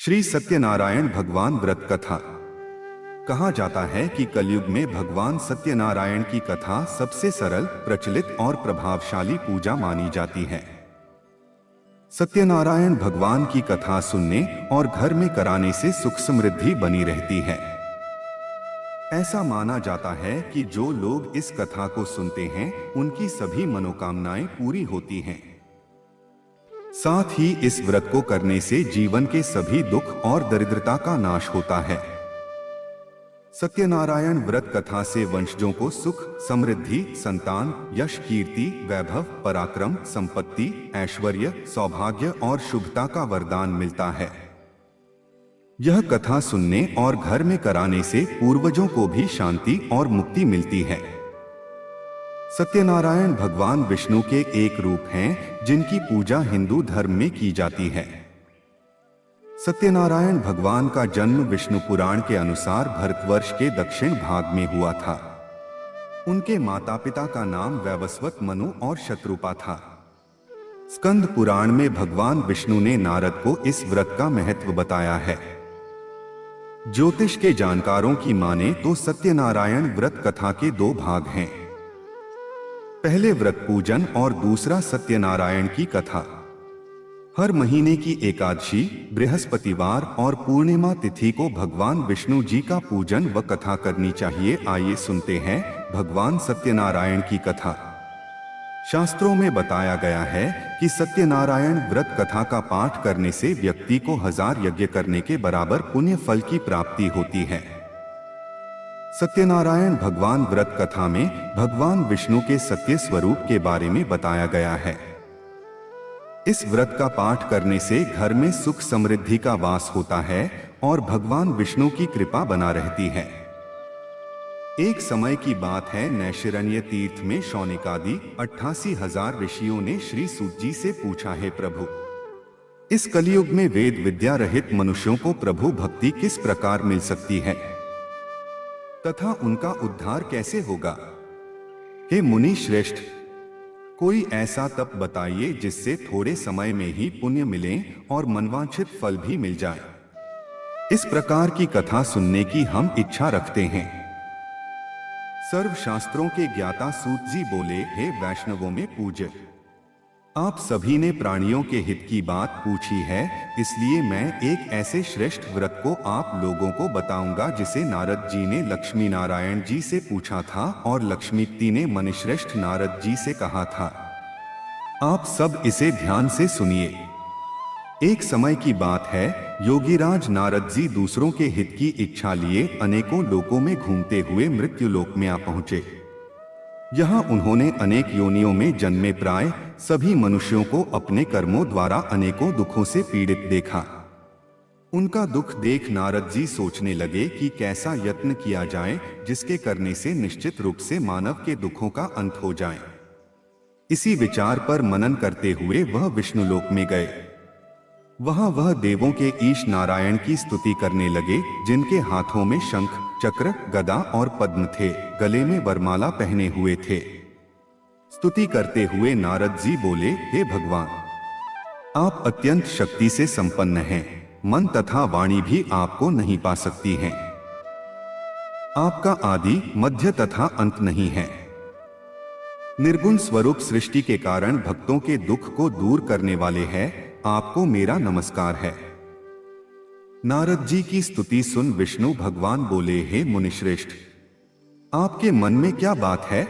श्री सत्यनारायण भगवान व्रत कथा। कहा जाता है कि कलयुग में भगवान सत्यनारायण की कथा सबसे सरल, प्रचलित और प्रभावशाली पूजा मानी जाती है। सत्यनारायण भगवान की कथा सुनने और घर में कराने से सुख समृद्धि बनी रहती है। ऐसा माना जाता है कि जो लोग इस कथा को सुनते हैं, उनकी सभी मनोकामनाएं पूरी होती हैं। साथ ही इस व्रत को करने से जीवन के सभी दुख और दरिद्रता का नाश होता है। सत्यनारायण व्रत कथा से वंशजों को सुख, समृद्धि, संतान, यश, कीर्ति, वैभव, पराक्रम, संपत्ति, ऐश्वर्य, सौभाग्य और शुभता का वरदान मिलता है। यह कथा सुनने और घर में कराने से पूर्वजों को भी शांति और मुक्ति मिलती है। सत्यनारायण भगवान विष्णु के एक रूप हैं, जिनकी पूजा हिंदू धर्म में की जाती है। सत्यनारायण भगवान का जन्म विष्णु पुराण के अनुसार भरतवर्ष के दक्षिण भाग में हुआ था। उनके माता पिता का नाम वैवस्वत, मनु और शत्रुपा था। स्कंद पुराण में भगवान विष्णु ने नारद को इस व्रत का महत्व बताया है। ज्योतिष के जानकारों की माने तो सत्यनारायण व्रत कथा के दो भाग हैं। पहले व्रत पूजन और दूसरा सत्यनारायण की कथा। हर महीने की एकादशी, बृहस्पतिवार और पूर्णिमा तिथि को भगवान विष्णु जी का पूजन व कथा करनी चाहिए। आइए सुनते हैं भगवान सत्यनारायण की कथा। शास्त्रों में बताया गया है कि सत्यनारायण व्रत कथा का पाठ करने से व्यक्ति को 1000 यज्ञ करने के बराबर पुण्य फल की प्राप्ति होती है। सत्यनारायण भगवान व्रत कथा में भगवान विष्णु के सत्य स्वरूप के बारे में बताया गया है। इस व्रत का पाठ करने से घर में सुख समृद्धि का वास होता है और भगवान विष्णु की कृपा बना रहती है। एक समय की बात है, नैशिरण्य तीर्थ में शौनिकादि 88,000 ऋषियों ने श्री सूत जी से पूछा, है प्रभु, इस कलयुग में वेद विद्या रहित मनुष्यों को प्रभु भक्ति किस प्रकार मिल सकती है तथा उनका उद्धार कैसे होगा? हे मुनि श्रेष्ठ, कोई ऐसा तप बताइए जिससे थोड़े समय में ही पुण्य मिले और मनवांछित फल भी मिल जाए। इस प्रकार की कथा सुनने की हम इच्छा रखते हैं। सर्व शास्त्रों के ज्ञाता सूत जी बोले, हे वैष्णवों में पूज्य, आप सभी ने प्राणियों के हित की बात पूछी है, इसलिए मैं एक ऐसे श्रेष्ठ व्रत को आप लोगों को बताऊंगा जिसे नारद जी ने लक्ष्मी नारायण जी से पूछा था और लक्ष्मीपति ने मुनिश्रेष्ठ नारद जी से कहा था। आप सब इसे ध्यान से सुनिए। एक समय की बात है, योगीराज नारद जी दूसरों के हित की इच्छा लिए अनेकों लोकों में घूमते हुए मृत्युलोक में आ पहुंचे। यहाँ उन्होंने अनेक योनियों में जन्मे प्राय सभी मनुष्यों को अपने कर्मों द्वारा अनेकों दुखों से पीड़ित देखा। उनका दुख देख नारद जी सोचने लगे कि कैसा यत्न किया जाए जिसके करने से निश्चित रूप से मानव के दुखों का अंत हो जाए। इसी विचार पर मनन करते हुए वह विष्णुलोक में गए। वहां वह देवों के ईश नारायण की स्तुति करने लगे, जिनके हाथों में शंख, चक्र, गदा और पद्म थे, गले में वरमाला पहने हुए थे। स्तुति करते हुए नारद जी बोले, हे भगवान, आप अत्यंत शक्ति से संपन्न हैं, मन तथा वाणी भी आपको नहीं पा सकती हैं। आपका आदि, मध्य तथा अंत नहीं है। निर्गुण स्वरूप सृष्टि के कारण भक्तों के दुख को दूर करने वाले हैं, आपको मेरा नमस्कार है। नारद जी की स्तुति सुन विष्णु भगवान बोले, हे मुनिश्रेष्ठ, आपके मन में क्या बात है?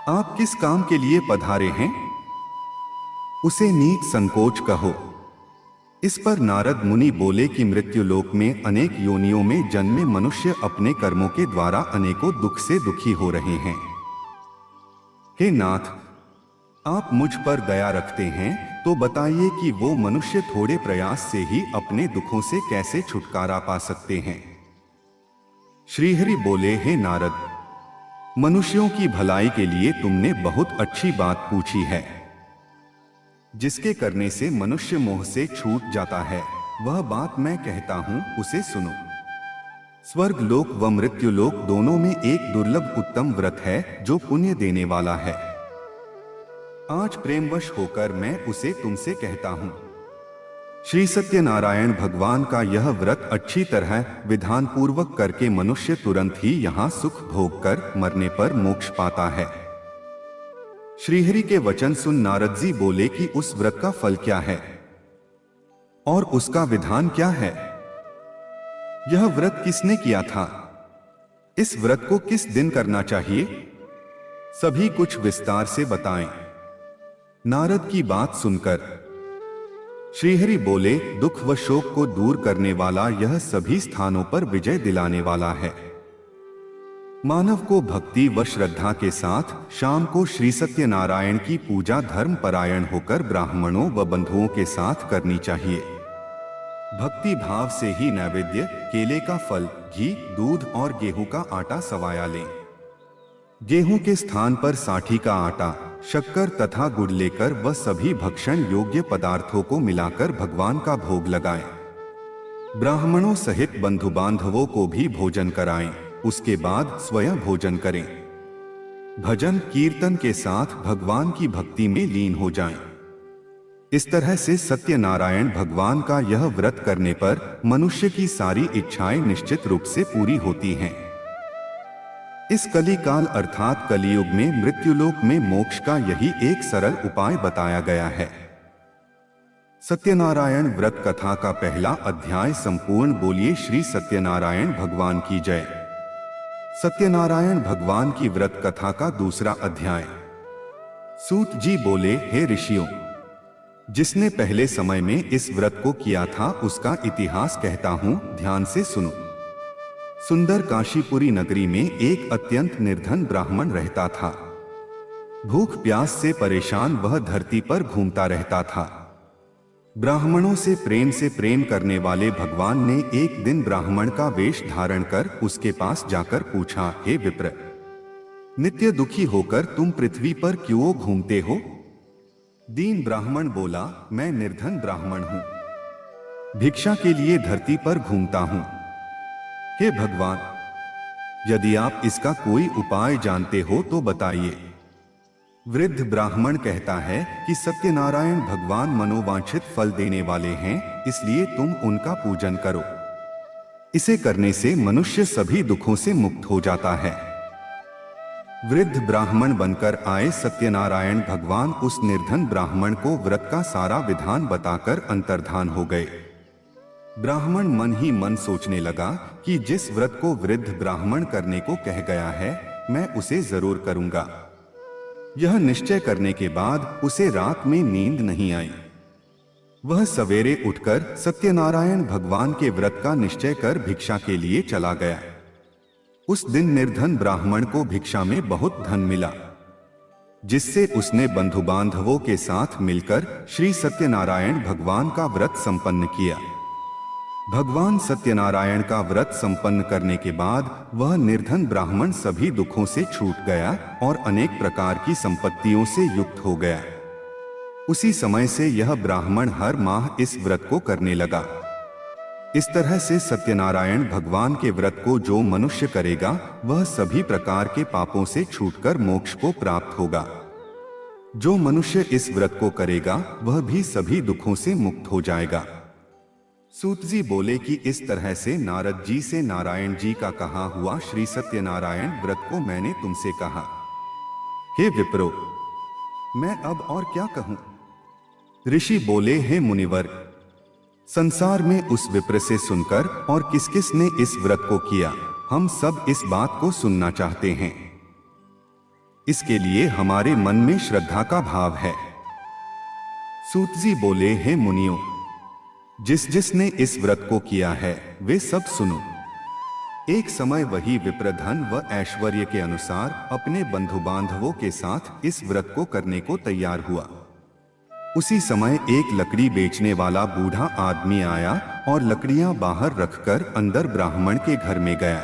आप किस काम के लिए पधारे हैं? उसे नीच संकोच कहो। इस पर नारद मुनि बोले कि मृत्युलोक में अनेक योनियों में जन्मे मनुष्य अपने कर्मों के द्वारा अनेकों दुख से दुखी हो रहे हैं। हे नाथ, आप मुझ पर दया रखते हैं तो बताइए कि वो मनुष्य थोड़े प्रयास से ही अपने दुखों से कैसे छुटकारा पा सकते हैं। श्रीहरि बोले, हे नारद, मनुष्यों की भलाई के लिए तुमने बहुत अच्छी बात पूछी है। जिसके करने से मनुष्य मोह से छूट जाता है, वह बात मैं कहता हूं, उसे सुनो। स्वर्ग लोक व मृत्युलोक दोनों में एक दुर्लभ उत्तम व्रत है जो पुण्य देने वाला है। आज प्रेमवश होकर मैं उसे तुमसे कहता हूं। श्री सत्यनारायण भगवान का यह व्रत अच्छी तरह विधान पूर्वक करके मनुष्य तुरंत ही यहाँ सुख भोग कर मरने पर मोक्ष पाता है। श्रीहरि के वचन सुन नारद जी बोले कि उस व्रत का फल क्या है और उसका विधान क्या है? यह व्रत किसने किया था? इस व्रत को किस दिन करना चाहिए? सभी कुछ विस्तार से बताएं। नारद की बात सुनकर श्रीहरि बोले, दुख व शोक को दूर करने वाला यह सभी स्थानों पर विजय दिलाने वाला है। मानव को भक्ति व श्रद्धा के साथ शाम को श्री सत्यनारायण की पूजा धर्म परायण होकर ब्राह्मणों व बंधुओं के साथ करनी चाहिए। भक्ति भाव से ही नैवेद्य, केले का फल, घी, दूध और गेहूं का आटा सवाया लें। गेहूं के स्थान पर साठी का आटा, शक्कर तथा गुड़ लेकर व सभी भक्षण योग्य पदार्थों को मिलाकर भगवान का भोग लगाएं। ब्राह्मणों सहित बंधु बांधवों को भी भोजन कराएं। उसके बाद स्वयं भोजन करें। भजन कीर्तन के साथ भगवान की भक्ति में लीन हो जाएं। इस तरह से सत्यनारायण भगवान का यह व्रत करने पर मनुष्य की सारी इच्छाएं निश्चित रूप से पूरी होती हैं। इस कलिकाल अर्थात कलियुग में मृत्युलोक में मोक्ष का यही एक सरल उपाय बताया गया है। सत्यनारायण व्रत कथा का पहला अध्याय संपूर्ण। बोलिए श्री सत्यनारायण भगवान की जय। सत्यनारायण भगवान की व्रत कथा का दूसरा अध्याय। सूत जी बोले, हे ऋषियों, जिसने पहले समय में इस व्रत को किया था उसका इतिहास कहता हूं, ध्यान से सुनो। सुंदर काशीपुरी नगरी में एक अत्यंत निर्धन ब्राह्मण रहता था। भूख प्यास से परेशान वह धरती पर घूमता रहता था। ब्राह्मणों से प्रेम करने वाले भगवान ने एक दिन ब्राह्मण का वेश धारण कर उसके पास जाकर पूछा, हे विप्र, नित्य दुखी होकर तुम पृथ्वी पर क्यों घूमते हो? दीन ब्राह्मण बोला, मैं निर्धन ब्राह्मण हूं, भिक्षा के लिए धरती पर घूमता हूं। हे भगवान, यदि आप इसका कोई उपाय जानते हो तो बताइए। वृद्ध ब्राह्मण कहता है कि सत्यनारायण भगवान मनोवांछित फल देने वाले हैं, इसलिए तुम उनका पूजन करो। इसे करने से मनुष्य सभी दुखों से मुक्त हो जाता है। वृद्ध ब्राह्मण बनकर आए सत्यनारायण भगवान उस निर्धन ब्राह्मण को व्रत का सारा विधान बताकर अंतर्धान हो गए। ब्राह्मण मन ही मन सोचने लगा कि जिस व्रत को वृद्ध ब्राह्मण करने को कह गया है, मैं उसे जरूर करूंगा। यह निश्चय करने के बाद उसे रात में नींद नहीं आई। वह सवेरे उठकर सत्यनारायण भगवान के व्रत का निश्चय कर भिक्षा के लिए चला गया। उस दिन निर्धन ब्राह्मण को भिक्षा में बहुत धन मिला, जिससे उसने बंधु बांधवों के साथ मिलकर श्री सत्यनारायण भगवान का व्रत संपन्न किया। भगवान सत्यनारायण का व्रत संपन्न करने के बाद वह निर्धन ब्राह्मण सभी दुखों से छूट गया और अनेक प्रकार की संपत्तियों से युक्त हो गया। उसी समय से यह ब्राह्मण हर माह इस व्रत को करने लगा। इस तरह से सत्यनारायण भगवान के व्रत को जो मनुष्य करेगा वह सभी प्रकार के पापों से छूटकर मोक्ष को प्राप्त होगा। जो मनुष्य इस व्रत को करेगा वह भी सभी दुखों से मुक्त हो जाएगा। सूत जी बोले कि इस तरह से नारद जी से नारायण जी का कहा हुआ श्री सत्यनारायण व्रत को मैंने तुमसे कहा। हे विप्रो, मैं अब और क्या कहूं? ऋषि बोले, हे मुनिवर, संसार में उस विप्र से सुनकर और किस किस ने इस व्रत को किया, हम सब इस बात को सुनना चाहते हैं। इसके लिए हमारे मन में श्रद्धा का भाव है। सूत जी बोले, हे मुनियों, जिसने इस व्रत को किया है वे सब सुनो। एक समय वही विप्र धन व ऐश्वर्य के अनुसार अपने बंधु बांधवों के साथ इस व्रत को करने को तैयार हुआ। उसी समय एक लकड़ी बेचने वाला बूढ़ा आदमी आया और लकड़ियां बाहर रखकर अंदर ब्राह्मण के घर में गया।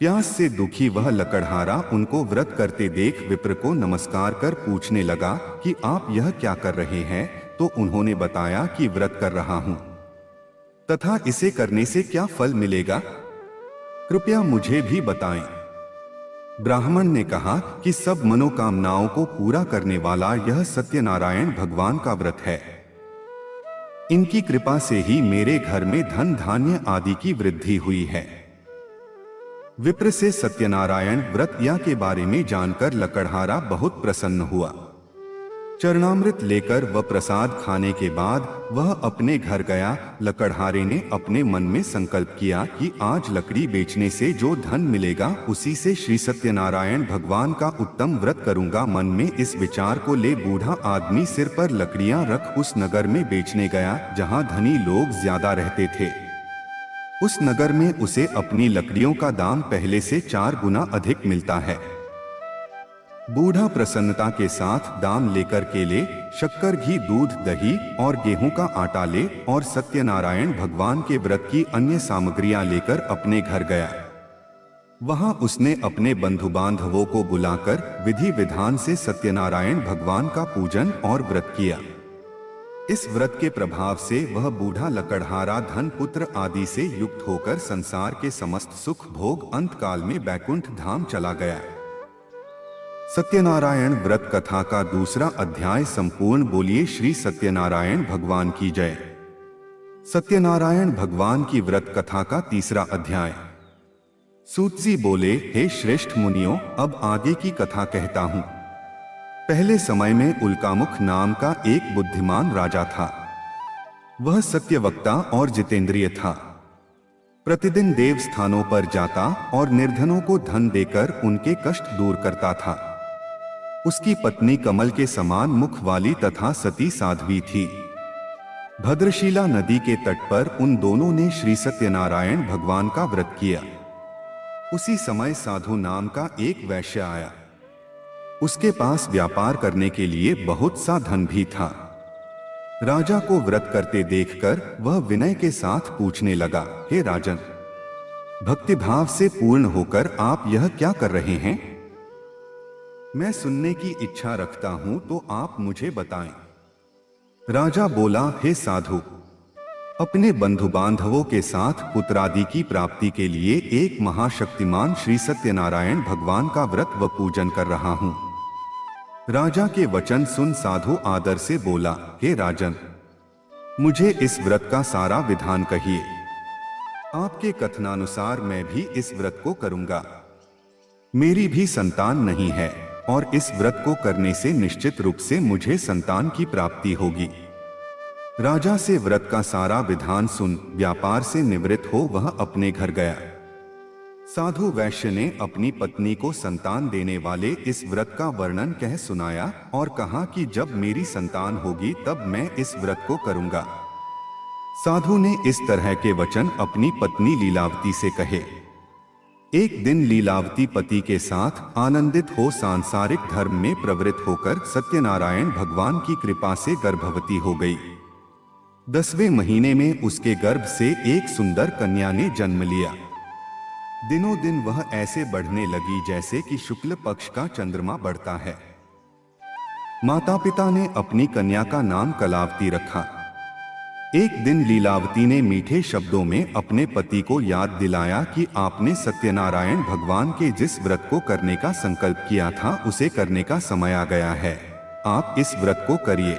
प्यास से दुखी वह लकड़हारा उनको व्रत करते देख विप्र को नमस्कार कर पूछने लगा कि आप यह क्या कर रहे हैं? तो उन्होंने बताया कि व्रत कर रहा हूं तथा इसे करने से क्या फल मिलेगा, कृपया मुझे भी बताएं। ब्राह्मण ने कहा कि सब मनोकामनाओं को पूरा करने वाला यह सत्यनारायण भगवान का व्रत है। इनकी कृपा से ही मेरे घर में धन धान्य आदि की वृद्धि हुई है। विप्र से सत्यनारायण व्रत या के बारे में जानकर लकड़हारा बहुत प्रसन्न हुआ। चरणामृत लेकर व प्रसाद खाने के बाद वह अपने घर गया। लकड़हारे ने अपने मन में संकल्प किया कि आज लकड़ी बेचने से जो धन मिलेगा उसी से श्री सत्यनारायण भगवान का उत्तम व्रत करूंगा। मन में इस विचार को ले बूढ़ा आदमी सिर पर लकड़ियां रख उस नगर में बेचने गया जहां धनी लोग ज्यादा रहते थे। उस नगर में उसे अपनी लकड़ियों का दाम पहले से 4 गुना अधिक मिलता है। बूढ़ा प्रसन्नता के साथ दाम लेकर केले, शक्कर, घी, दूध, दही और गेहूं का आटा ले और सत्यनारायण भगवान के व्रत की अन्य सामग्रियां लेकर अपने घर गया। वहां उसने अपने बंधु बांधवों को बुलाकर विधि विधान से सत्यनारायण भगवान का पूजन और व्रत किया। इस व्रत के प्रभाव से वह बूढ़ा लकड़हारा धन पुत्र आदि से युक्त होकर संसार के समस्त सुख भोग अंतकाल में बैकुंठ धाम चला गया। सत्यनारायण व्रत कथा का दूसरा अध्याय संपूर्ण। बोलिए श्री सत्यनारायण भगवान की जय। सत्यनारायण भगवान की व्रत कथा का तीसरा अध्याय। सूत जी बोले, हे श्रेष्ठ मुनियों, अब आगे की कथा कहता हूँ। पहले समय में उल्कामुख नाम का एक बुद्धिमान राजा था। वह सत्यवक्ता और जितेंद्रिय था। प्रतिदिन देव स्थानों पर जाता और निर्धनों को धन देकर उनके कष्ट दूर करता था। उसकी पत्नी कमल के समान मुख वाली तथा सती साध्वी थी। भद्रशिला नदी के तट पर उन दोनों ने श्री सत्यनारायण भगवान का व्रत किया। उसी समय साधु नाम का एक वैश्य आया। उसके पास व्यापार करने के लिए बहुत सा धन भी था। राजा को व्रत करते देखकर वह विनय के साथ पूछने लगा, हे राजन, भक्तिभाव से पूर्ण होकर आप यह क्या कर रहे हैं? मैं सुनने की इच्छा रखता हूं तो आप मुझे बताएं। राजा बोला, हे साधु, अपने बंधु बांधवों के साथ पुत्रादि की प्राप्ति के लिए एक महाशक्तिमान श्री सत्यनारायण भगवान का व्रत व पूजन कर रहा हूं। राजा के वचन सुन साधु आदर से बोला, हे राजन, मुझे इस व्रत का सारा विधान कहिए। आपके कथनानुसार मैं भी इस व्रत को करूंगा। मेरी भी संतान नहीं है और इस व्रत को करने से निश्चित रूप से मुझे संतान की प्राप्ति होगी। राजा से व्रत का सारा विधान सुन व्यापार से निवृत्त हो वह अपने घर गया। साधु वैश्य ने अपनी पत्नी को संतान देने वाले इस व्रत का वर्णन कह सुनाया और कहा कि जब मेरी संतान होगी तब मैं इस व्रत को करूंगा। साधु ने इस तरह के वचन अपनी पत्नी लीलावती से कहे। एक दिन लीलावती पति के साथ आनंदित हो सांसारिक धर्म में प्रवृत्त होकर सत्यनारायण भगवान की कृपा से गर्भवती हो गई। 10वें महीने में उसके गर्भ से एक सुंदर कन्या ने जन्म लिया। दिनों दिन वह ऐसे बढ़ने लगी जैसे कि शुक्ल पक्ष का चंद्रमा बढ़ता है। माता पिता ने अपनी कन्या का नाम कलावती रखा। एक दिन लीलावती ने मीठे शब्दों में अपने पति को याद दिलाया कि आपने सत्यनारायण भगवान के जिस व्रत को करने का संकल्प किया था उसे करने का समय आ गया है। आप इस व्रत को करिए।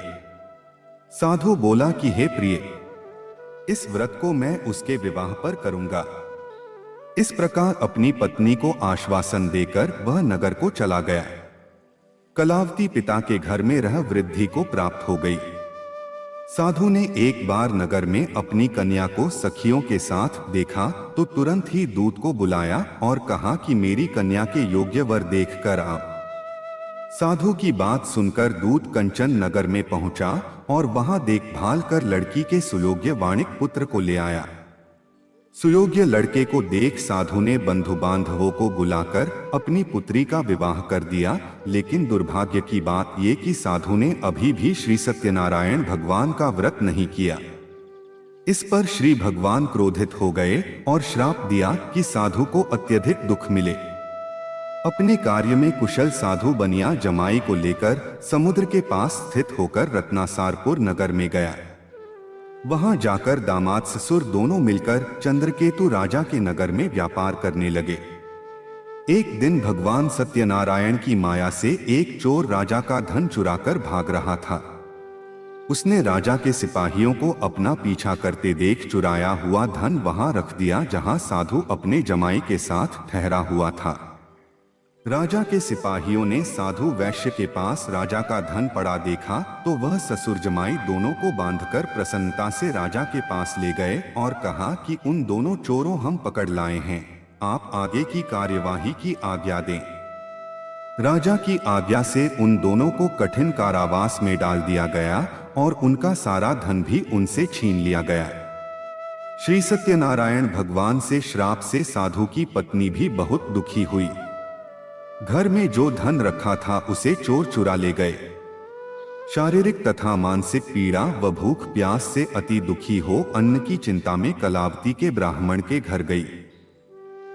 साधु बोला कि हे प्रिय, इस व्रत को मैं उसके विवाह पर करूंगा। इस प्रकार अपनी पत्नी को आश्वासन देकर वह नगर को चला गया। कलावती पिता के घर में रह वृद्धि को प्राप्त हो गई। साधु ने एक बार नगर में अपनी कन्या को सखियों के साथ देखा तो तुरंत ही दूत को बुलाया और कहा कि मेरी कन्या के योग्य वर देखकर आओ। साधु की बात सुनकर दूत कंचन नगर में पहुंचा और वहां देखभाल कर लड़की के सुयोग्य वाणिक पुत्र को ले आया। सुयोग्य लड़के को देख साधु ने बंधु बांधवों को बुलाकर अपनी पुत्री का विवाह कर दिया। लेकिन दुर्भाग्य की बात ये कि साधु ने अभी भी श्री सत्यनारायण भगवान का व्रत नहीं किया। इस पर श्री भगवान क्रोधित हो गए और श्राप दिया कि साधु को अत्यधिक दुख मिले। अपने कार्य में कुशल साधु बनिया जमाई को लेकर समुद्र के पास स्थित होकर रत्नासारपुर नगर में गया। वहां जाकर दामाद ससुर दोनों मिलकर चंद्रकेतु राजा के नगर में व्यापार करने लगे। एक दिन भगवान सत्यनारायण की माया से एक चोर राजा का धन चुराकर भाग रहा था। उसने राजा के सिपाहियों को अपना पीछा करते देख चुराया हुआ धन वहां रख दिया जहां साधु अपने जमाई के साथ ठहरा हुआ था। राजा के सिपाहियों ने साधु वैश्य के पास राजा का धन पड़ा देखा तो वह ससुर जमाई दोनों को बांधकर प्रसन्नता से राजा के पास ले गए और कहा कि उन दोनों चोरों हम पकड़ लाए हैं, आप आगे की कार्यवाही की आज्ञा दें। राजा की आज्ञा से उन दोनों को कठिन कारावास में डाल दिया गया और उनका सारा धन भी उनसे छीन लिया गया। श्री सत्यनारायण भगवान से श्राप से साधु की पत्नी भी बहुत दुखी हुई। घर में जो धन रखा था उसे चोर चुरा ले गए। शारीरिक तथा मानसिक पीड़ा व भूख प्यास से अति दुखी हो अन्न की चिंता में कलावती के ब्राह्मण के घर गई।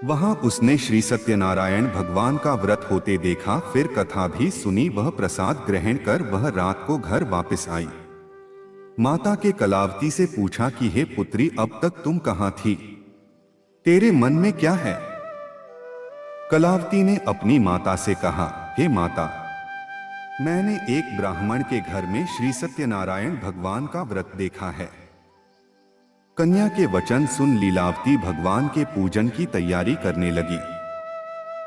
वहां उसने श्री सत्यनारायण भगवान का व्रत होते देखा, फिर कथा भी सुनी, वह प्रसाद ग्रहण कर वह रात को घर वापस आई। माता के कलावती से पूछा कि हे पुत्री, अब तक तुम कहां थी? तेरे मन में क्या है? कलावती ने अपनी माता से कहा, हे माता, मैंने एक ब्राह्मण के घर में श्री सत्यनारायण भगवान का व्रत देखा है। कन्या के वचन सुन लीलावती भगवान के पूजन की तैयारी करने लगी।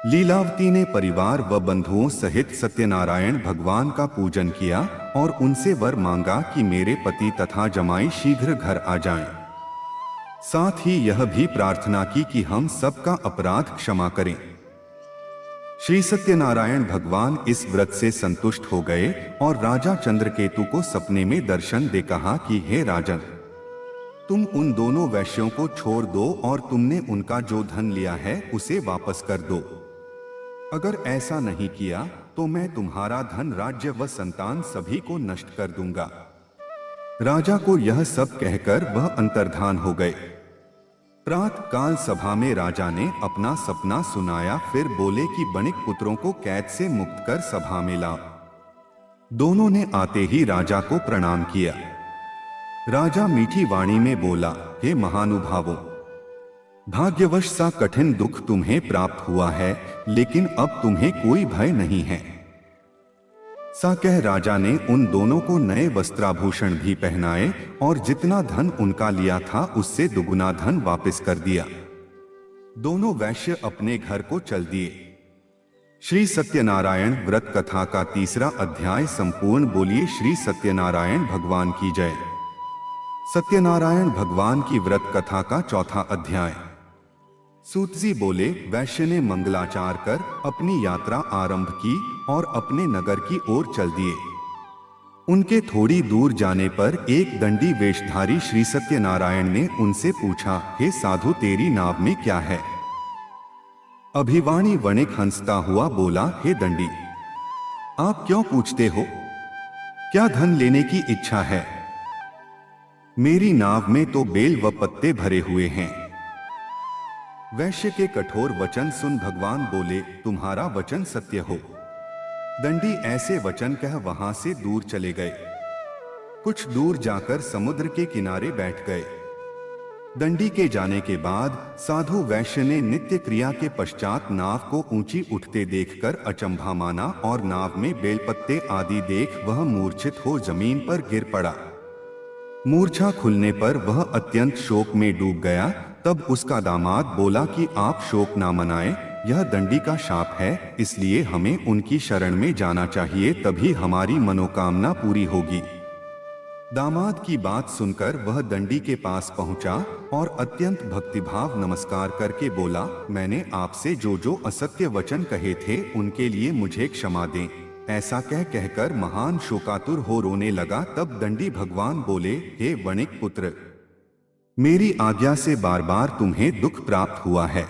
लीलावती ने परिवार व बंधुओं सहित सत्यनारायण भगवान का पूजन किया और उनसे वर मांगा कि मेरे पति तथा जमाई शीघ्र घर आ जाएं। साथ ही यह भी प्रार्थना की कि हम सबका अपराध क्षमा करें। श्री सत्यनारायण भगवान इस व्रत से संतुष्ट हो गए और राजा चंद्रकेतु को सपने में दर्शन दे कहा कि हे राजन, तुम उन दोनों वैश्यों को छोड़ दो और तुमने उनका जो धन लिया है उसे वापस कर दो। अगर ऐसा नहीं किया तो मैं तुम्हारा धन, राज्य व संतान सभी को नष्ट कर दूंगा। राजा को यह सब कहकर वह अंतर्धान हो गए। प्रातः काल सभा में राजा ने अपना सपना सुनाया, फिर बोले कि बणिक पुत्रों को कैद से मुक्त कर सभा में लाओ। दोनों ने आते ही राजा को प्रणाम किया। राजा मीठी वाणी में बोला, हे महानुभावों, भाग्यवश सा कठिन दुख तुम्हें प्राप्त हुआ है, लेकिन अब तुम्हें कोई भय नहीं है। सा कह राजा ने उन दोनों को नए वस्त्राभूषण भी पहनाए और जितना धन उनका लिया था उससे दुगुना धन वापस कर दिया। दोनों वैश्य अपने घर को चल दिए। श्री सत्यनारायण व्रत कथा का 3रा अध्याय संपूर्ण। बोलिए श्री सत्यनारायण भगवान की जय। सत्यनारायण भगवान की व्रत कथा का 4था अध्याय। सूत जी बोले, वैश्य ने मंगलाचार कर अपनी यात्रा आरंभ की और अपने नगर की ओर चल दिए। उनके थोड़ी दूर जाने पर एक दंडी वेशधारी श्री सत्यनारायण ने उनसे पूछा, हे साधु, तेरी नाव में क्या है? अभिवाणी वणिक हंसता हुआ बोला, हे दंडी, आप क्यों पूछते हो? क्या धन लेने की इच्छा है? मेरी नाव में तो बेल व पत्ते भरे हुए हैं। वैश्य के कठोर वचन सुन भगवान बोले, तुम्हारा वचन सत्य हो। दंडी ऐसे वचन कह वहां से दूर चले गए। कुछ दूर जाकर समुद्र के किनारे बैठ गए। दंडी के जाने के बाद साधु वैश्य ने नित्य क्रिया के पश्चात नाव को ऊंची उठते देखकर अचंभा माना और नाव में बेलपत्ते आदि देख वह मूर्छित हो जमीन पर गिर पड़ा। मूर्छा खुलने पर वह अत्यंत शोक में डूब गया। तब उसका दामाद बोला कि आप शोक ना मनाएं, यह दंडी का शाप है, इसलिए हमें उनकी शरण में जाना चाहिए, तभी हमारी मनोकामना पूरी होगी। दामाद की बात सुनकर वह दंडी के पास पहुंचा और अत्यंत भक्तिभाव नमस्कार करके बोला, मैंने आपसे जो जो असत्य वचन कहे थे उनके लिए मुझे क्षमा दें। ऐसा कहकर महान शोकातुर हो रोने लगा। तब दंडी भगवान बोले, हे वणिक पुत्र, मेरी आज्ञा से बार बार तुम्हें दुख प्राप्त हुआ है।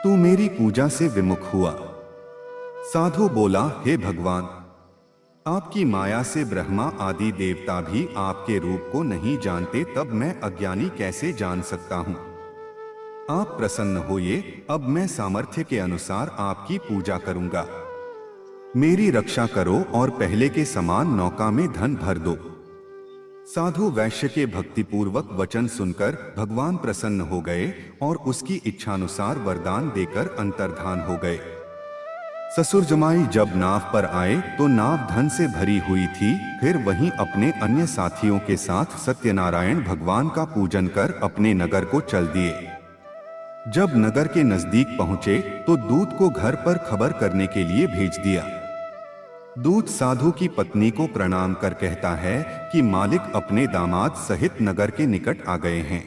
तू मेरी पूजा से विमुख हुआ। साधु बोला, हे भगवान, आपकी माया से ब्रह्मा आदि देवता भी आपके रूप को नहीं जानते, तब मैं अज्ञानी कैसे जान सकता हूं? आप प्रसन्न होइए, अब मैं सामर्थ्य के अनुसार आपकी पूजा करूंगा। मेरी रक्षा करो और पहले के समान नौका में धन भर दो। साधु वैश्य के भक्तिपूर्वक वचन सुनकर भगवान प्रसन्न हो गए और उसकी इच्छानुसार वरदान देकर अंतर्धान हो गए। ससुर जमाई जब नाव पर आए तो नाव धन से भरी हुई थी। फिर वहीं अपने अन्य साथियों के साथ सत्यनारायण भगवान का पूजन कर अपने नगर को चल दिए। जब नगर के नजदीक पहुंचे तो दूत को घर पर खबर करने के लिए भेज दिया। दूत साधु की पत्नी को प्रणाम कर कहता है कि मालिक अपने दामाद सहित नगर के निकट आ गए हैं।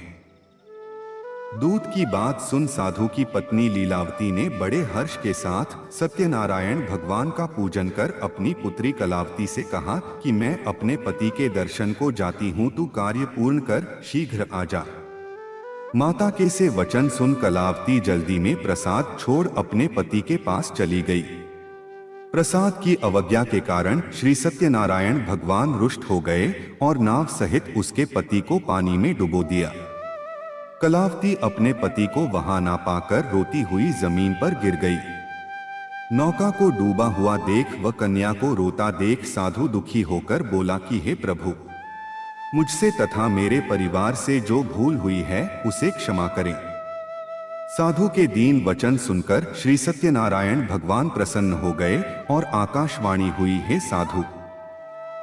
दूत की बात सुन साधु की पत्नी लीलावती ने बड़े हर्ष के साथ सत्यनारायण भगवान का पूजन कर अपनी पुत्री कलावती से कहा कि मैं अपने पति के दर्शन को जाती हूँ, तू कार्य पूर्ण कर शीघ्र आ जा। माता के से वचन सुन कलावती जल्दी में प्रसाद छोड़ अपने पति के पास चली गई। प्रसाद की अवज्ञा के कारण श्री सत्यनारायण भगवान रुष्ट हो गए और नाव सहित उसके पति को पानी में डुबो दिया। कलावती अपने पति को वहां ना पाकर रोती हुई जमीन पर गिर गई। नौका को डूबा हुआ देख व कन्या को रोता देख साधु दुखी होकर बोला कि हे प्रभु, मुझसे तथा मेरे परिवार से जो भूल हुई है उसे क्षमा करें। साधु के दीन वचन सुनकर श्री सत्यनारायण भगवान प्रसन्न हो गए और आकाशवाणी हुई, हे साधु,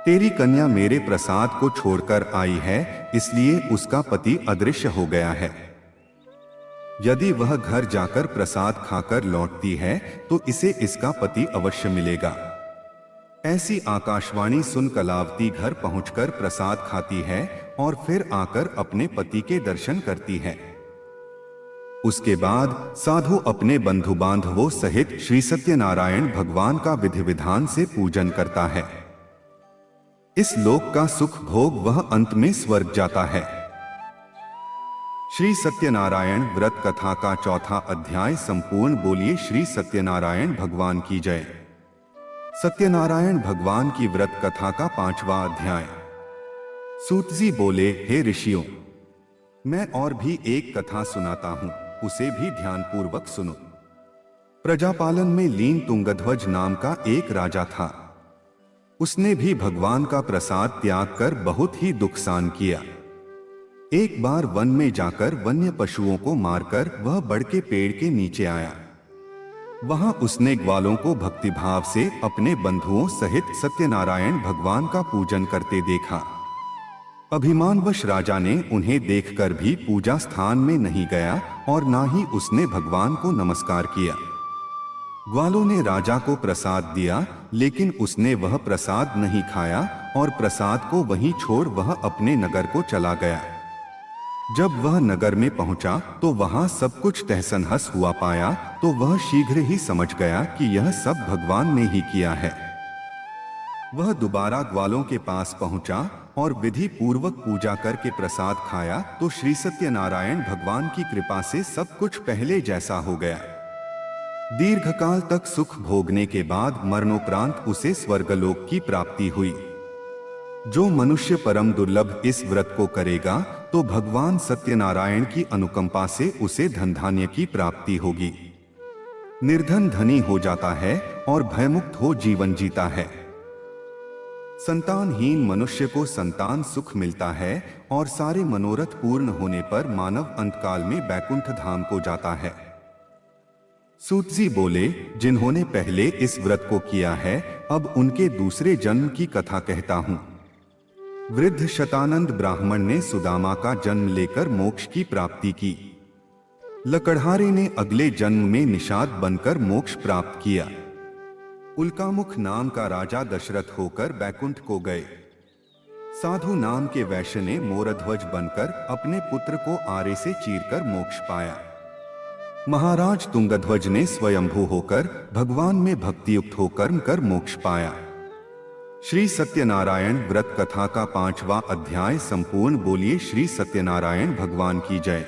तेरी कन्या मेरे प्रसाद को छोड़कर आई है, इसलिए उसका पति अदृश्य हो गया है। यदि वह घर जाकर प्रसाद खाकर लौटती है तो इसे इसका पति अवश्य मिलेगा। ऐसी आकाशवाणी सुन कलावती घर पहुंचकर प्रसाद खाती है और फिर आकर अपने पति के दर्शन करती है। उसके बाद साधु अपने बंधु बांधवों सहित श्री सत्यनारायण भगवान का विधि विधान से पूजन करता है। इस लोक का सुख भोग वह अंत में स्वर्ग जाता है। श्री सत्यनारायण व्रत कथा का चौथा अध्याय संपूर्ण। बोलिए श्री सत्यनारायण भगवान की जय। सत्यनारायण भगवान की व्रत कथा का 5वां अध्याय। सूत जी बोले, हे ऋषियों, मैं और भी एक कथा सुनाता हूं, उसे भी ध्यानपूर्वक सुनो। प्रजापालन में लीन तुंगध्वज नाम का एक राजा था। उसने भी भगवान का प्रसाद त्याग कर बहुत ही दुख सहन किया। एक बार वन में जाकर वन्य पशुओं को मारकर वह बड़ के पेड़ के नीचे आया। वहां उसने ग्वालों को भक्तिभाव से अपने बंधुओं सहित सत्यनारायण भगवान का पूजन करते देखा। अभिमानवश राजा ने उन्हें देखकर भी पूजा स्थान में नहीं गया और ना ही उसने भगवान को नमस्कार किया। ग्वालों ने राजा को प्रसाद दिया, लेकिन उसने वह प्रसाद नहीं खाया और प्रसाद को वहीं छोड़ वह अपने नगर को चला गया। जब वह नगर में पहुंचा तो वहां सब कुछ तहस-नहस हुआ पाया तो वह शीघ्र ही समझ गया कि यह सब भगवान ने ही किया है। वह दोबारा ग्वालों के पास पहुंचा और विधि पूर्वक पूजा करके प्रसाद खाया तो श्री सत्यनारायण भगवान की कृपा से सब कुछ पहले जैसा हो गया। दीर्घकाल तक सुख भोगने के बाद मरणोपरांत उसे स्वर्गलोक की प्राप्ति हुई। जो मनुष्य परम दुर्लभ इस व्रत को करेगा तो भगवान सत्यनारायण की अनुकंपा से उसे धन धान्य की प्राप्ति होगी। निर्धन धनी हो जाता है और भयमुक्त हो जीवन जीता है। संतानहीन मनुष्य को संतान सुख मिलता है और सारे मनोरथ पूर्ण होने पर मानव अंतकाल में बैकुंठ धाम को जाता है। सूत जी बोले, जिन्होंने पहले इस व्रत को किया है अब उनके दूसरे जन्म की कथा कहता हूं। वृद्ध शतानंद ब्राह्मण ने सुदामा का जन्म लेकर मोक्ष की प्राप्ति की। लकड़हारे ने अगले जन्म में निषाद बनकर मोक्ष प्राप्त किया। उल्कामुख नाम का राजा दशरथ होकर बैकुंठ को गए। साधु नाम के वैश्य ने मोरध्वज बनकर अपने पुत्र को आरे से चीरकर मोक्ष पाया। महाराज तुंगध्वज ने स्वयंभू होकर भगवान में भक्तियुक्त होकर कर मोक्ष पाया। श्री सत्यनारायण व्रत कथा का 5वां अध्याय संपूर्ण। बोलिए श्री सत्यनारायण भगवान की जय।